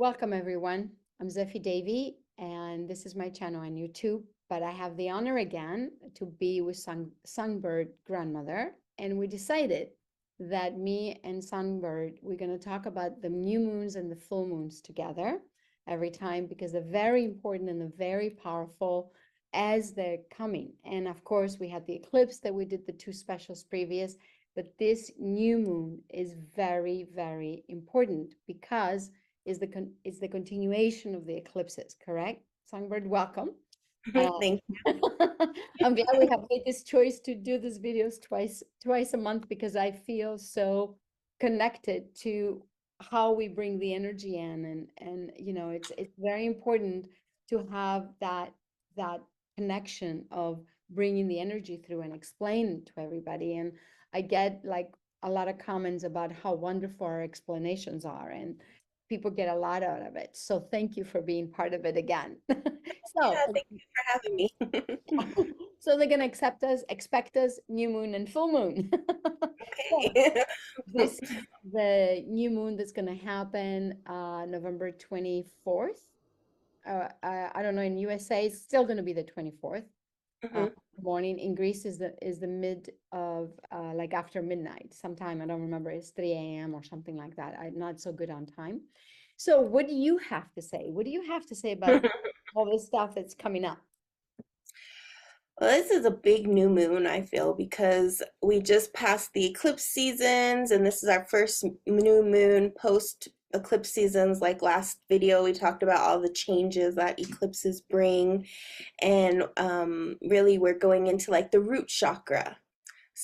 Welcome, everyone. I'm Zephy Davy, and this is my channel on YouTube. But I have the honor again to be with Songbird grandmother, and we decided that me and Songbird, we're going to talk about the new moons and the full moons together every time because they're very important and they're very powerful as they're coming. And of course, we had the eclipse that we did the two specials previous, but this new moon is very, very important because is the continuation of the eclipses, correct? Songbird, welcome. Thank I'm glad we have made this choice to do these videos twice a month because I feel so connected to how we bring the energy in and it's very important to have that connection of bringing the energy through and explain to everybody. And I get like a lot of comments about how wonderful our explanations are, and people get a lot out of it. So thank you for being part of it again. So, yeah, thank you for having me. so they're gonna expect us new moon and full moon. So Okay. this is the new moon that's gonna happen November 24th. I don't know, in USA it's still gonna be the 24th. Mhm. Morning in Greece is the mid of like after midnight sometime. I don't remember, it's 3 a.m. or something like that. I'm not so good on time. So what do you have to say? What do you have to say about all this stuff that's coming up? Well, this is a big new moon, I feel, because we just passed the eclipse seasons, and this is our first new moon post eclipse seasons. Like last video, we talked about all the changes that eclipses bring, and really, we're going into like the root chakra.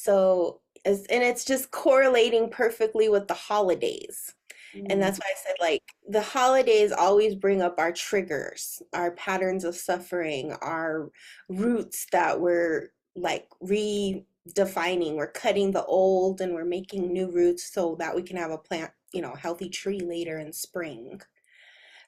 And it's just correlating perfectly with the holidays. And Mm, that's why I said, like, the holidays always bring up our triggers, our patterns of suffering, our roots that we're like redefining. We're cutting the old and we're making new roots so that we can have a plant, healthy tree later in spring.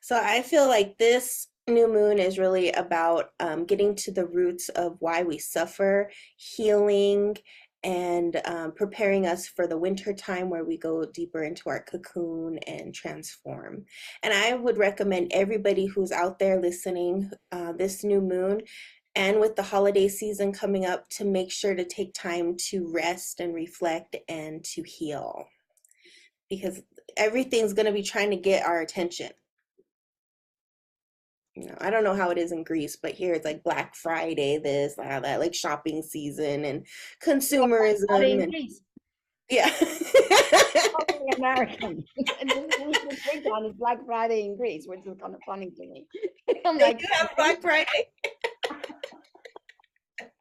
So I feel like this new moon is really about getting to the roots of why we suffer, healing, and preparing us for the winter time where we go deeper into our cocoon and transform. And I would recommend everybody who's out there listening this new moon and with the holiday season coming up to make sure to take time to rest and reflect and to heal because everything's going to be trying to get our attention. I don't know how it is in Greece, but here it's like Black Friday, this, that, like shopping season and Friday consumerism in and Greece. yeah. Totally American. And this week's breakdown is Black Friday in Greece, which is kind of funny to me. I'm They like, do have Black Friday.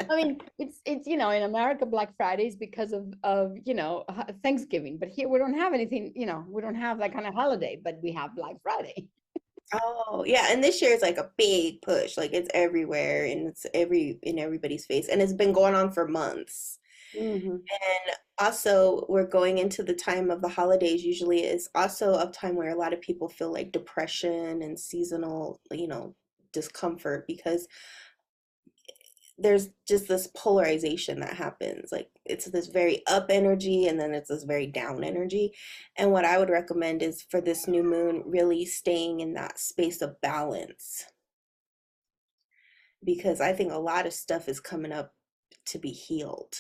I mean, it's in America Black Fridays because of Thanksgiving, but here we don't have anything, we don't have that kind of holiday, but we have Black Friday. Oh, yeah, and this year is like a big push. Like it's everywhere and it's in everybody's face and it's been going on for months. Hmm. And also, we're going into the time of the holidays. Usually, is also a time where a lot of people feel like depression and seasonal, discomfort because there's just this polarization that happens. Like it's this very up energy and then it's this very down energy. And what I would recommend is for this new moon, really staying in that space of balance because I think a lot of stuff is coming up to be healed.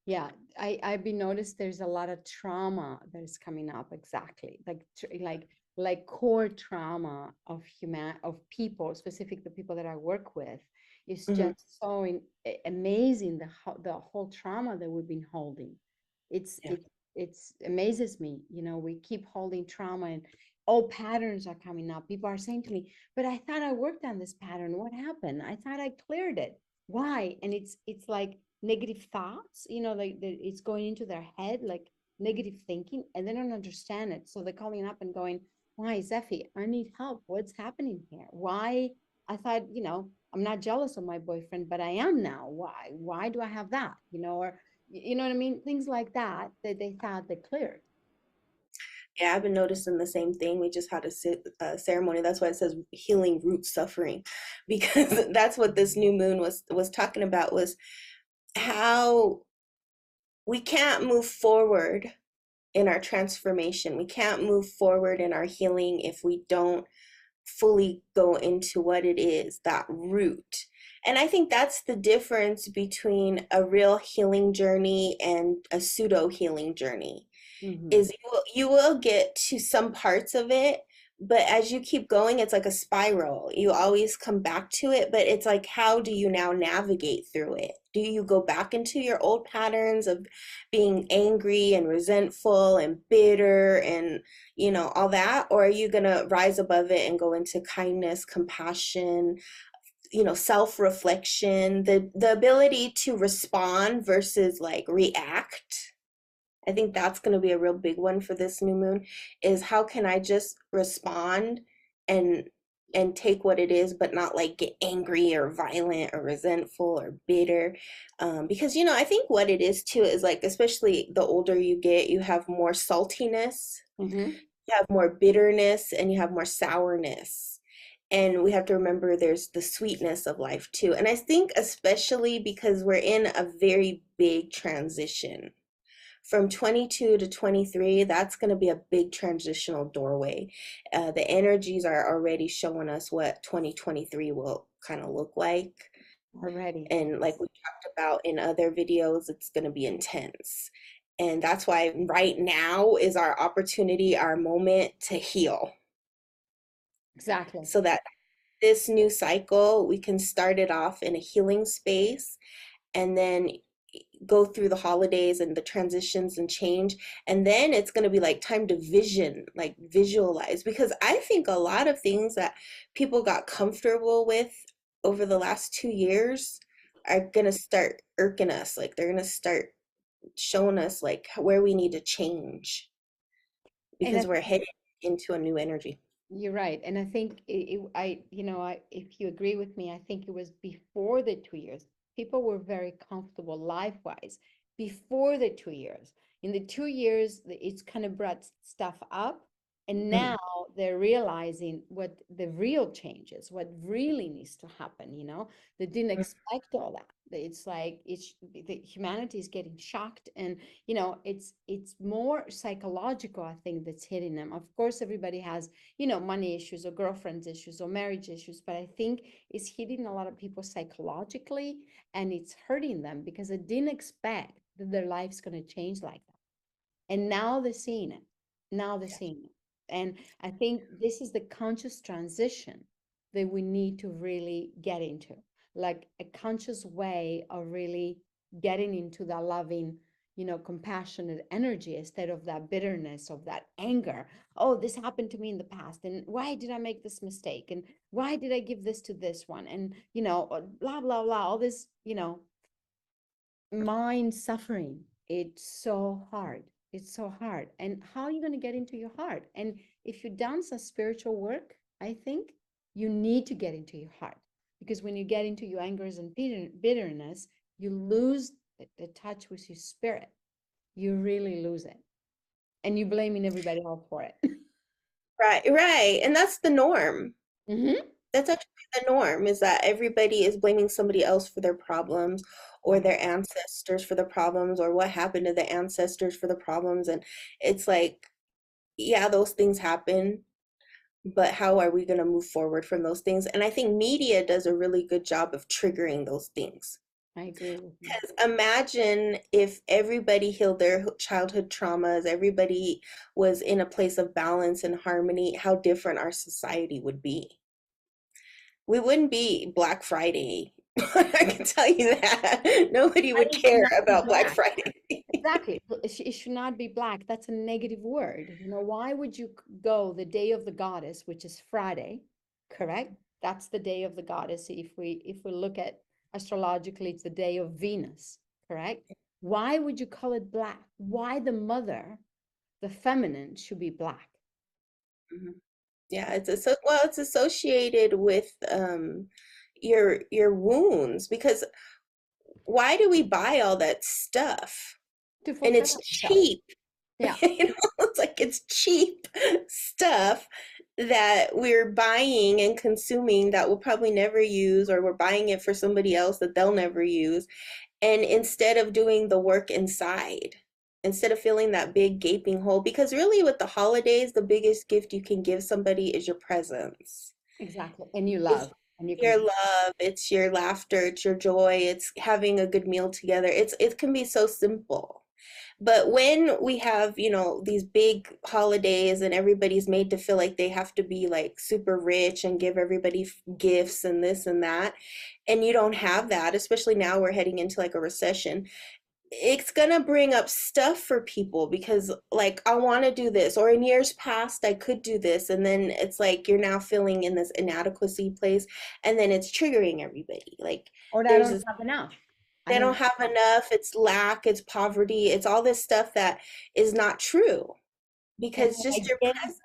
Yeah, I've been noticed there's a lot of trauma that is coming up, exactly. Like core trauma of people, specific the people that I work with, is Hmm. just so amazing the whole trauma that we've been holding. It's Yeah. it it's amazes me. We keep holding trauma and all patterns are coming up. People are saying to me, "But I thought I worked on this pattern. What happened? I thought I cleared it. Why?" And it's like negative thoughts, like it's going into their head, like negative thinking, and they don't understand it. So they're calling up and going, why, Zeffy, I need help. What's happening here? Why? I thought, I'm not jealous of my boyfriend, but I am now. Why do I have that? Or you know what I mean? Things like that they thought they cleared. Yeah, I've been noticing the same thing. We just had a ceremony. That's why it says healing root suffering, because that's what this new moon was talking about was how we can't move forward in our transformation. We can't move forward in our healing if we don't fully go into what it is, that root. And I think that's the difference between a real healing journey and a pseudo healing journey Hmm. is you will get to some parts of it, but as you keep going, it's like a spiral. You always come back to it, but it's like, how do you now navigate through it? Do you go back into your old patterns of being angry and resentful and bitter and, all that? Or are you going to rise above it and go into kindness, compassion, self-reflection, the ability to respond versus like react? I think that's going to be a real big one for this new moon is how can I just respond and take what it is, but not like get angry or violent or resentful or bitter. Because I think what it is too is like, especially the older you get, you have more saltiness, Hmm. you have more bitterness, and you have more sourness. And we have to remember there's the sweetness of life too. And I think especially because we're in a very big transition from 22 to 23, that's going to be a big transitional doorway. The energies are already showing us what 2023 will kind of look like. Already. And like we talked about in other videos, it's going to be intense. And that's why right now is our opportunity, our moment to heal. Exactly. So that this new cycle, we can start it off in a healing space and then go through the holidays and the transitions and change, and then it's going to be like time to visualize, because I think a lot of things that people got comfortable with over the last 2 years are going to start irking us, like they're going to start showing us like where we need to change And because we're headed into a new energy. you're right. And I think if you agree with me, I think it was before the 2 years. People were very comfortable life-wise before the 2 years. In the 2 years, it's kind of brought stuff up. And Mhm. now they're realizing what the real change is, what really needs to happen, They didn't expect all that. It's like the humanity is getting shocked, and it's more psychological, I think, that's hitting them. Of course, everybody has money issues or girlfriends issues or marriage issues, but I think it's hitting a lot of people psychologically, and it's hurting them because they didn't expect that their life's going to change like that. And now they're seeing it. Now they're seeing it. And I think this is the conscious transition that we need to really get into, like a conscious way of really getting into that loving, compassionate energy instead of that bitterness, of that anger. Oh, this happened to me in the past. And why did I make this mistake? And why did I give this to this one? And, blah, blah, blah, all this, mind suffering. It's so hard. It's so hard. And how are you going to get into your heart? And if you've done some spiritual work, I think you need to get into your heart, because when you get into your angers and bitterness, you lose the touch with your spirit. You really lose it. And you're blaming everybody else for it. Right, right. And that's the norm. Hmm. That's actually the norm, is that everybody is blaming somebody else for their problems or their ancestors for the problems or what happened to the ancestors for the problems. And it's like, yeah, those things happen, but how are we going to move forward from those things? And I think media does a really good job of triggering those things. I agree with you. Because imagine if everybody healed their childhood traumas, everybody was in a place of balance and harmony, how different our society would be. We wouldn't be Black Friday. I can tell you that. Nobody And would it should care not be about Black black. Friday. Exactly. It should not be black. That's a negative word. Why would you go the day of the goddess, which is Friday, correct? That's the day of the goddess. If we look at astrologically, it's the day of Venus, correct? Why would you call it black? Why the mother, the feminine, should be black? Mhm. Yeah, it's associated with your wounds, because why do we buy all that stuff? To And fulfill it's ourselves. cheap. Yeah. It's like it's cheap stuff that we're buying and consuming that we'll probably never use, or we're buying it for somebody else that they'll never use. And instead of doing the work inside. instead of feeling that big gaping hole, because really with the holidays, the biggest gift you can give somebody is your presence. Exactly. And you It's love and you your can. love, it's your laughter, it's your joy, it's having a good meal together. It can be so simple. But when we have, these big holidays and everybody's made to feel like they have to be like super rich and give everybody gifts and this and that, and you don't have that, especially now we're heading into like a recession, it's gonna bring up stuff for people because like I want to do this, or in years past I could do this, and then it's like you're now feeling in this inadequacy place, and then it's triggering everybody. Like Or I there's don't this, have enough. I they don't don't have have enough. enough, it's lack, it's poverty, it's all this stuff that is not true And because when just I your gave, presence.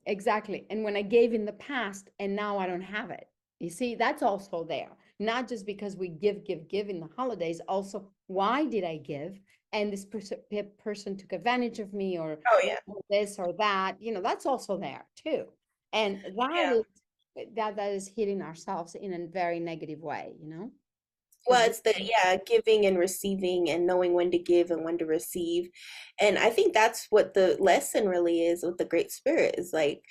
exactly. And when I gave in the past and now I don't have it. You see, that's also there. Not just because we give in the holidays, also, why did I give? And this person took advantage of me Oh yeah. or this or that, that's also there too. And Yeah. that is hitting ourselves in a very negative way, because Well, it's the, yeah, giving and receiving and knowing when to give and when to receive. And I think that's what the lesson really is with the Great Spirit is like,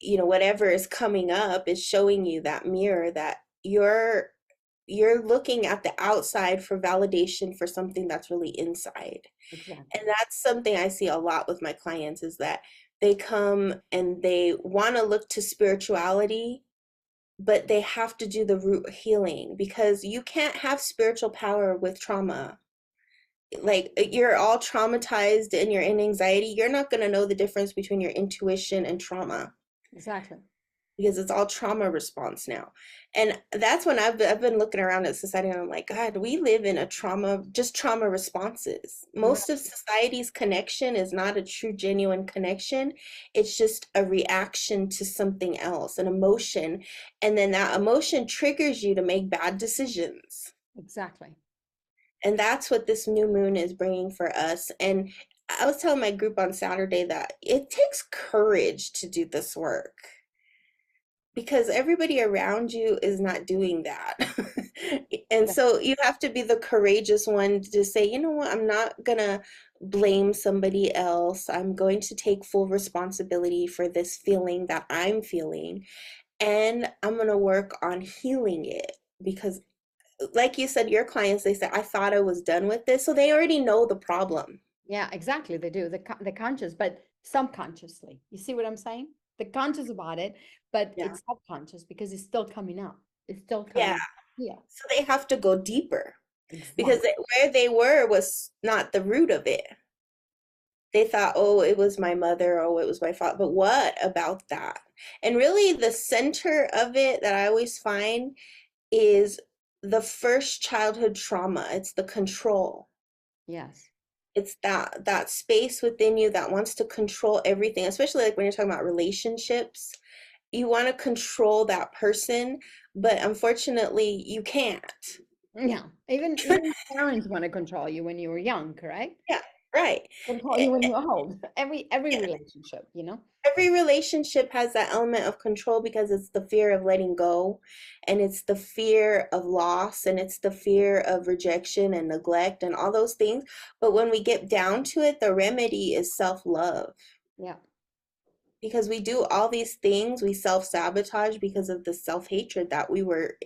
whatever is coming up is showing you that mirror that you're looking at the outside for validation for something that's really inside. exactly, And that's something I see a lot with my clients is that they come and they want to look to spirituality, but they have to do the root healing because you can't have spiritual power with trauma. Like you're all traumatized and you're in anxiety, you're not going to know the difference between your intuition and trauma exactly. because it's all trauma response now. And that's when I've been looking around at society and I'm like, God, we live in a trauma, just trauma responses. Right. Most of society's connection is not a true, genuine connection. It's just a reaction to something else, an emotion. And then that emotion triggers you to make bad decisions. Exactly. And that's what this new moon is bringing for us. And I was telling my group on Saturday that it takes courage to do this work because everybody around you is not doing that. And Yeah, so you have to be the courageous one to say, you know what, I'm not gonna blame somebody else. I'm going to take full responsibility for this feeling that I'm feeling, and I'm gonna work on healing it because like you said, your clients, they said, I thought I was done with this. So they already know the problem. yeah, exactly. They do the conscious, but subconsciously. You see what I'm saying? The conscious about it, but Yeah. it's subconscious because it's still coming up. It's still Yeah. coming. Yeah, So they have to go deeper because exactly. where they were was not the root of it. They thought, oh, it was my mother, oh, it was my father. But what about that? And really, the center of it that I always find is the first childhood trauma. It's the control. Yes, It's that space within you that wants to control everything, especially like when you're talking about relationships. You want to control that person, but unfortunately, you can't. yeah. Even parents want to control you when you were young, correct? Yeah, right. Control you when you're old. Every relationship, Every relationship has that element of control because it's the fear of letting go, and it's the fear of loss, and it's the fear of rejection and neglect and all those things. But when we get down to it, the remedy is self-love Yeah, because we do all these things, we self-sabotage because of the self-hatred that we were,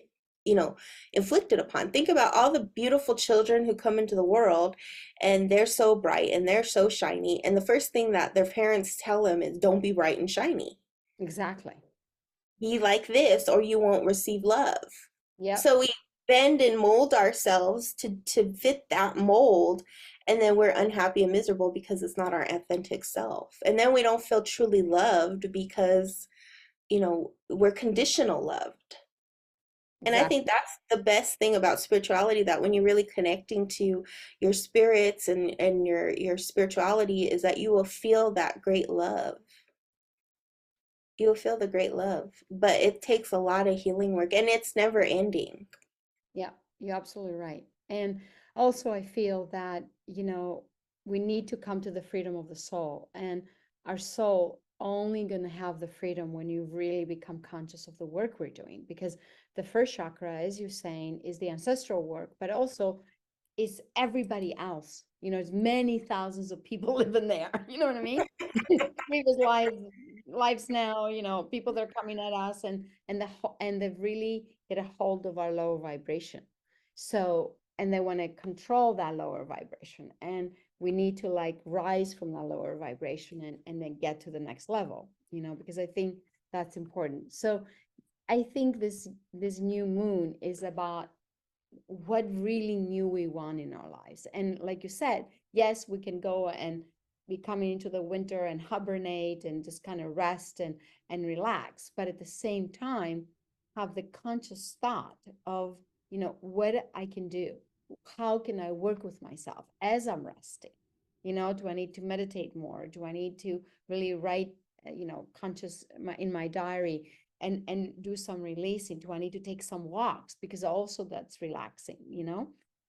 inflicted upon. Think about all the beautiful children who come into the world and they're so bright and they're so shiny, and the first thing that their parents tell them is don't be bright and shiny. exactly. Be like this or you won't receive love. Yep. So we bend and mold ourselves to fit that mold, and then we're unhappy and miserable because it's not our authentic self. And then we don't feel truly loved because, we're conditional loved. And I think Exactly. that's the best thing about spirituality, that when you're really connecting to your spirits and your spirituality is that you will feel that great love. You'll feel the great love, but it takes a lot of healing work and it's never ending. Yeah, you're absolutely right. And also, I feel that, we need to come to the freedom of the soul. And our soul only going to have the freedom when you really become conscious of the work we're doing. Because the first chakra, as you're saying, is the ancestral work, but also is everybody else. there's many thousands of people living there. You know what I mean? Previous lives now, people that are coming at us, and they've really get a hold of our lower vibration. So, and they want to control that lower vibration. And we need to like rise from that lower vibration and then get to the next level, because I think that's important. So I think this new moon is about what really new we want in our lives. And like you said, yes, we can go and be coming into the winter and hibernate and just kind of rest and relax, but at the same time have the conscious thought of, what I can do. How can I work with myself as I'm resting? Do I need to meditate more? Do I need to really write, conscious in my diary and do some releasing? Do I need to take some walks? Because also that's relaxing,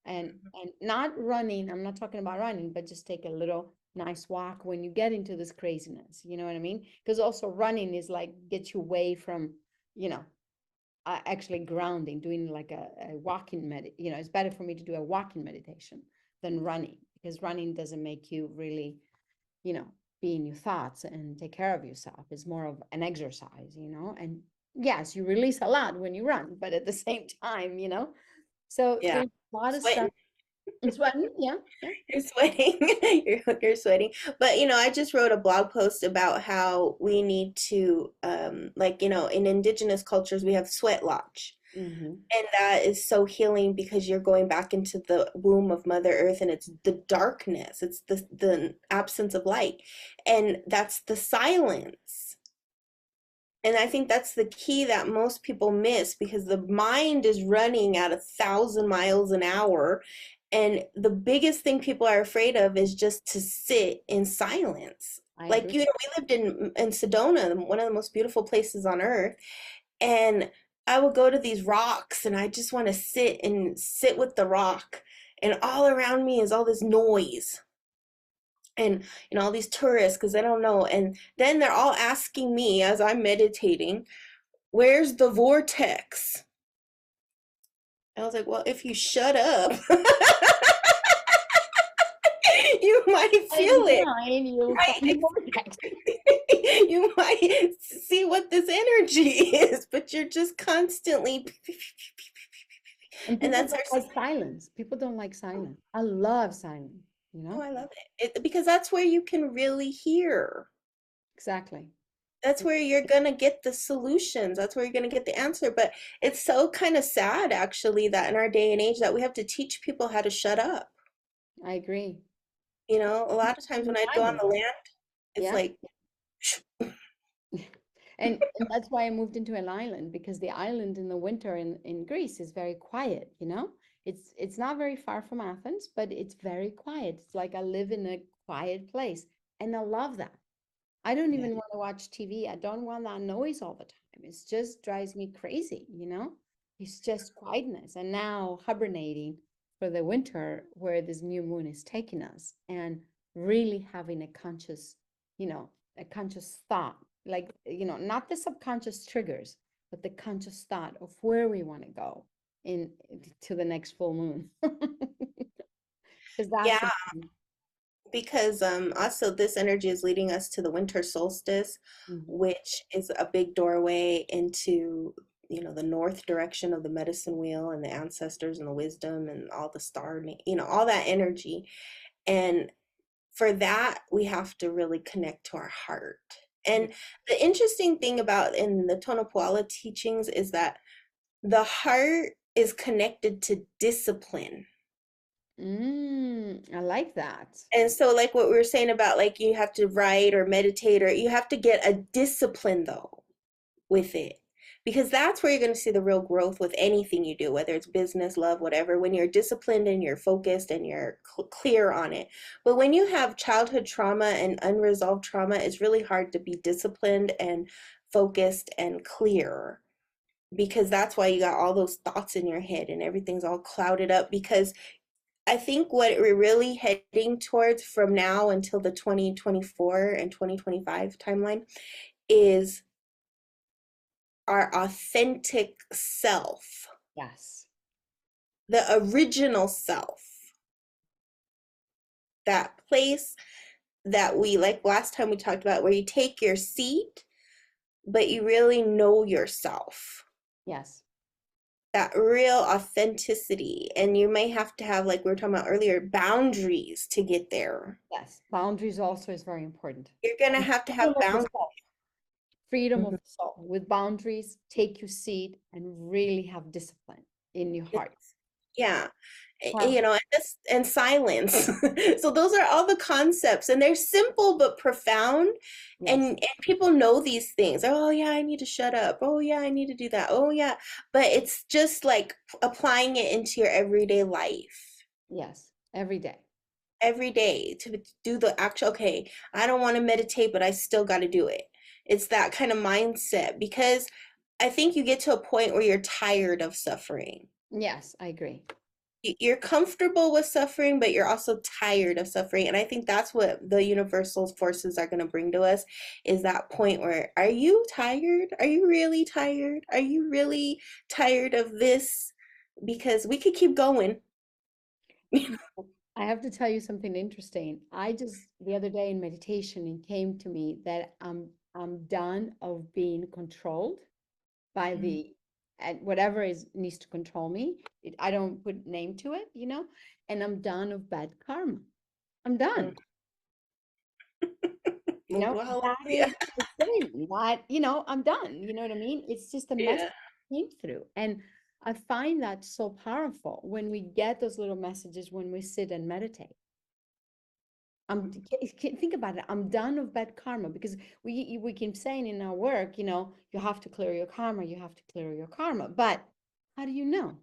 and not running. I'm not talking about running, but just take a little nice walk when you get into this craziness. You know what I mean? Because also running is like get you away from, actually grounding, doing like a walking it's better for me to do a walking meditation than running, because running doesn't make you really, you know, be in your thoughts and take care of yourself. It's more of an exercise, and yes, you release a lot when you run, but at the same time, so Yeah. there's a lot of Sweating. stuff. It's running, yeah, yeah. You're sweating. You're sweating. But I just wrote a blog post about how we need to like, in indigenous cultures we have sweat lodge. Mm-hmm. And that is so healing because you're going back into the womb of Mother Earth, and it's the darkness. It's the absence of light. And that's the silence. And I think that's the key that most people miss, because the mind is running at 1,000 miles an hour. And the biggest thing people are afraid of is just to sit in silence. I Like, agree. we lived in Sedona, one of the most beautiful places on earth. And I would go to these rocks and I just want to sit with the rock. And all around me is all this noise and all these tourists, because they don't know. And then they're all asking me as I'm meditating, where's the vortex? I was like, well, if you shut up, you might feel it, Fine, you'll find the right? vortex. You might see what this energy is, but you're just constantly, And and people that's don't like silence. People don't like silence. I love silence, oh, I love it. Because that's where you can really hear. Exactly. That's where you're gonna get the solutions. That's where you're gonna get the answer. But it's so kind of sad, actually, that in our day and age that we have to teach people how to shut up. I agree. A lot of times when I'd go on Silence. the land, it's Yeah. like, And that's why I moved into an island, because the island in the winter in Greece is very quiet, It's not very far from Athens, but it's very quiet. It's like I live in a quiet place. And I love that. I don't yeah, even want to watch TV. I don't want that noise all the time. It just drives me crazy. It's just quietness. And now hibernating for the winter where this new moon is taking us, and really having a conscious thought, like, not the subconscious triggers, but the conscious thought of where we want to go in to the next full moon. Because that's yeah. Because also this energy is leading us to the winter solstice, Mhm. which is a big doorway into the north direction of the medicine wheel and the ancestors and the wisdom and all the all that energy. And for that, we have to really connect to our heart. Yeah. And the interesting thing about in the Tonopuala teachings is that the heart is connected to discipline. I like that. And so, like what we were saying about, like, you have to write or meditate, or you have to get a discipline though with it, because that's where you're going to see the real growth with anything you do, whether it's business, love, whatever. When you're disciplined and you're focused and you're clear on it. But when you have childhood trauma and unresolved trauma, it's really hard to be disciplined and focused and clear, because that's why you got all those thoughts in your head and everything's all clouded up. Because I think what we're really heading towards from now until the 2024 and 2025 timeline is our authentic self, Yes. the original self. that place that we, like last time we talked about, where you take your seat, but you really know yourself. Yes. That real authenticity. And you may have to have, like we were talking about earlier, boundaries to get there. Yes. Boundaries also is very important. You're going to And have to have freedom of the boundaries. soul. Freedom of Mhm. the soul. With boundaries, take your seat and really have discipline in your heart. Yeah. Wow. You know, and silence. So those are all the concepts, and they're simple but profound. Yes. And people know these things. Oh yeah, I need to shut up. Oh yeah, I need to do that. Oh yeah. But it's just like applying it into your everyday life. Yes. Every day. Every day to do the actual, okay, I don't want to meditate, but I still got to do it. It's that kind of mindset, because I think you get to a point where you're tired of suffering. Yes, I agree. You're comfortable with suffering, but you're also tired of suffering. And I think that's what the universal forces are going to bring to us, is that point where, are you tired? Are you really tired? Are you really tired of this? Because we could keep going. I have to tell you something interesting. I just the other day in meditation, it came to me that I'm done of being controlled by the and whatever is needs to control me. I don't put name to it, and I'm done of bad karma. I'm done. Well, That yeah. is the thing. I'm done. You know what I mean? It's just a message Yeah. came through. And I find that so powerful when we get those little messages when we sit and meditate. Think about it. I'm done with bad karma because we keep saying in our work, you have to clear your karma, you have to clear your karma. But how do you know?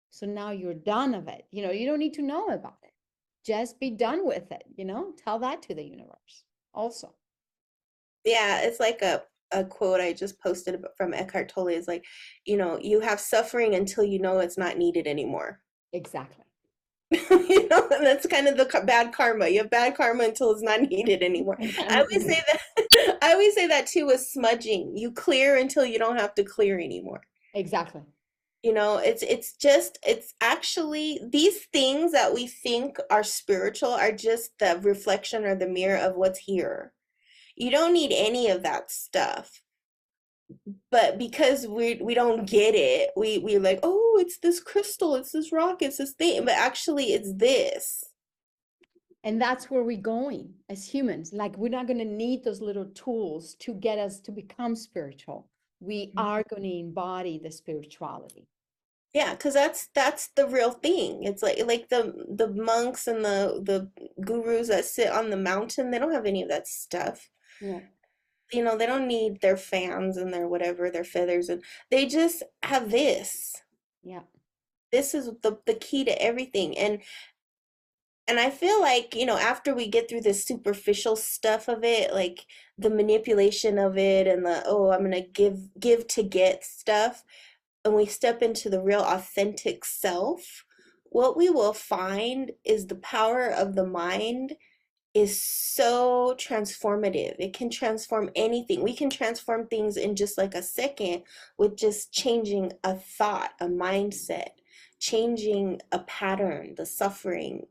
So now you're done of it. You don't need to know about it. Just be done with it, Tell that to the universe also. Yeah, it's like a quote I just posted from Eckhart Tolle, is like, you have suffering until you know it's not needed anymore. Exactly. And that's kind of the bad karma. You have bad karma until it's not needed anymore. I always say that. I always say that too with smudging. You clear until you don't have to clear anymore. Exactly. It's actually these things that we think are spiritual are just the reflection or the mirror of what's here. You don't need any of that stuff. But because we don't get it, we're like, oh, it's this crystal, it's this rock, it's this thing, but actually it's this. And that's where we're going as humans. Like, we're not going to need those little tools to get us to become spiritual. We are going to embody the spirituality. Yeah, because that's the real thing. It's like the monks and the gurus that sit on the mountain, they don't have any of that stuff. Yeah. They don't need their fans and their whatever, their feathers, and they just have this. Yeah. This is the key to everything. And I feel like, after we get through the superficial stuff of it, like the manipulation of it and the, oh, I'm gonna give to get stuff, and we step into the real authentic self, what we will find is the power of the mind is so transformative. It can transform anything. We can transform things in just like a second with just changing a thought, a mindset, changing a pattern, the suffering.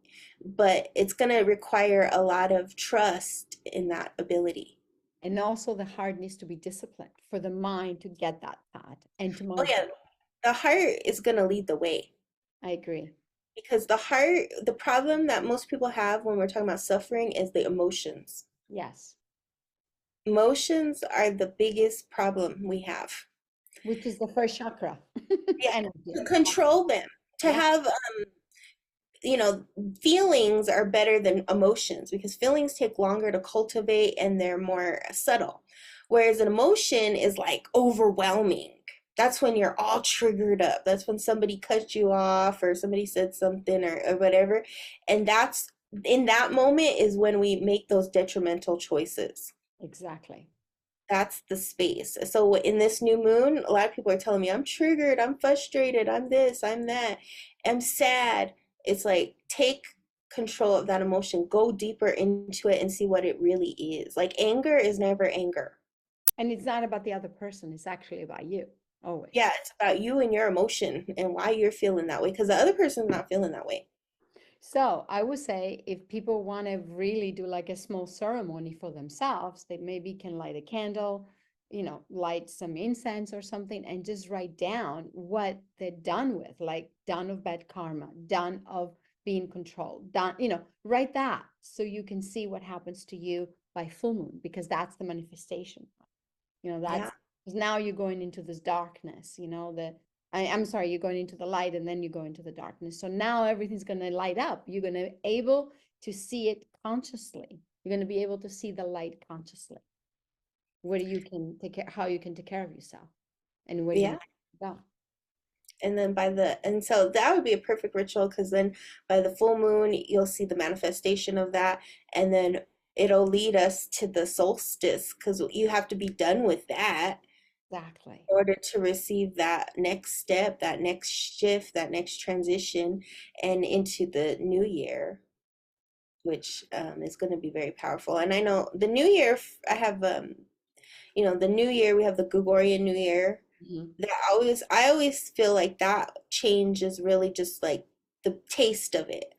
But it's going to require a lot of trust in that ability. And also, the heart needs to be disciplined for the mind to get that thought and to Oh, move. yeah. The heart is going to lead the way. I agree. Because the problem that most people have when we're talking about suffering is the emotions. Yes. Emotions are the biggest problem we have. Which is the first chakra. Yeah, Energy. to control them, to Yeah. have, you know, feelings are better than emotions, because feelings take longer to cultivate and they're more subtle. Whereas an emotion is like overwhelming. That's when you're all triggered up. That's when somebody cut you off or somebody said something or whatever. And that's in that moment is when we make those detrimental choices. Exactly. That's the space. So in this new moon, a lot of people are telling me, I'm triggered, I'm frustrated, I'm this, I'm that, I'm sad. It's like, take control of that emotion, go deeper into it and see what it really is. Like, anger is never anger. And it's not about the other person, it's actually about you, always. Yeah, it's about you and your emotion and why you're feeling that way, because the other person's not feeling that way. So I would say if people want to really do like a small ceremony for themselves, they maybe can light a candle, light some incense or something, and just write down what they're done with, like done of bad karma, done of being controlled, done, write that so you can see what happens to you by full moon, because that's the manifestation. Yeah. That's because now you're going into this darkness, I'm sorry, you're going into the light and then you go into the darkness. So now everything's going to light up. You're going to be able to see it consciously. You're going to be able to see the light consciously. Where you can take care, how you can take care of yourself and where you Yeah. want to go. And then and so that would be a perfect ritual because then by the full moon, you'll see the manifestation of that. And then it'll lead us to the solstice because you have to be done with that Exactly. in order to receive that next step, that next shift, that next transition, and into the new year, which is going to be very powerful. And I know the new year, I have, the new year, we have the Gregorian New Year. Mhm. I always feel like that change is really just like the taste of it.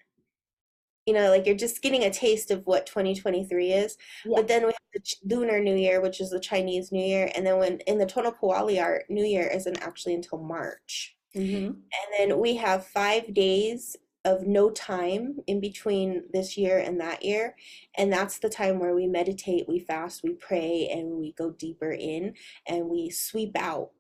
Like you're just getting a taste of what 2023 is. Yeah. But then we have the Lunar New Year, which is the Chinese New Year, and then when in the Tonopawali art, New Year isn't actually until March. Hmm. And then we have 5 days of no time in between this year and that year. And that's the time where we meditate, we fast, we pray, and we go deeper in and we sweep out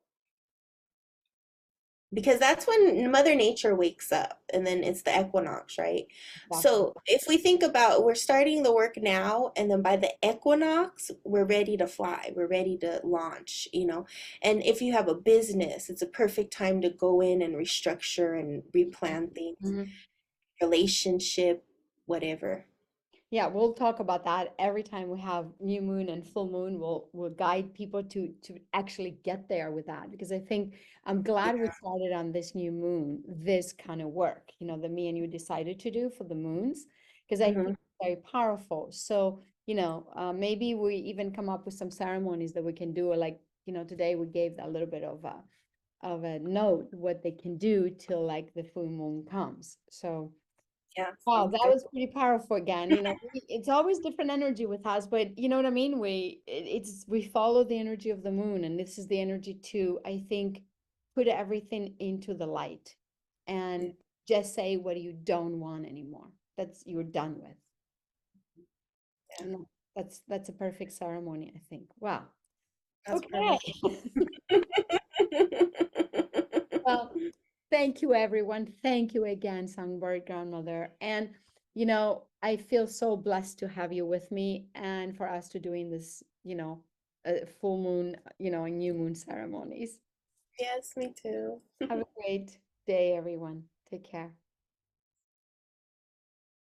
because that's when Mother Nature wakes up, and then it's the equinox, right? Exactly. So if we think about we're starting the work now, and then by the equinox, we're ready to fly, we're ready to launch. And if you have a business, it's a perfect time to go in and restructure and replan things, Mhm. relationship, whatever. Yeah, we'll talk about that every time we have new moon and full moon. We'll guide people to actually get there with that, because I think I'm glad we started on this new moon, this kind of work, that me and you decided to do for the moons, because I think Hmm. it's very powerful. So, maybe we even come up with some ceremonies that we can do, like, today we gave a little bit of a note what they can do till like the full moon comes. So Yeah, wow, sounds that good. was pretty powerful again. It's always different energy with us, but you know what I mean? We follow the energy of the moon, and this is the energy to, I think, put everything into the light and just say what you don't want anymore. That's you're done with. Yeah, And that's a perfect ceremony, I think. Wow. that's Okay. perfect. Well, thank you, everyone. Thank you again, Songbird Grandmother. And, I feel so blessed to have you with me and for us to doing this, full moon, and new moon ceremonies. Yes, me too. Have a great day, everyone. Take care.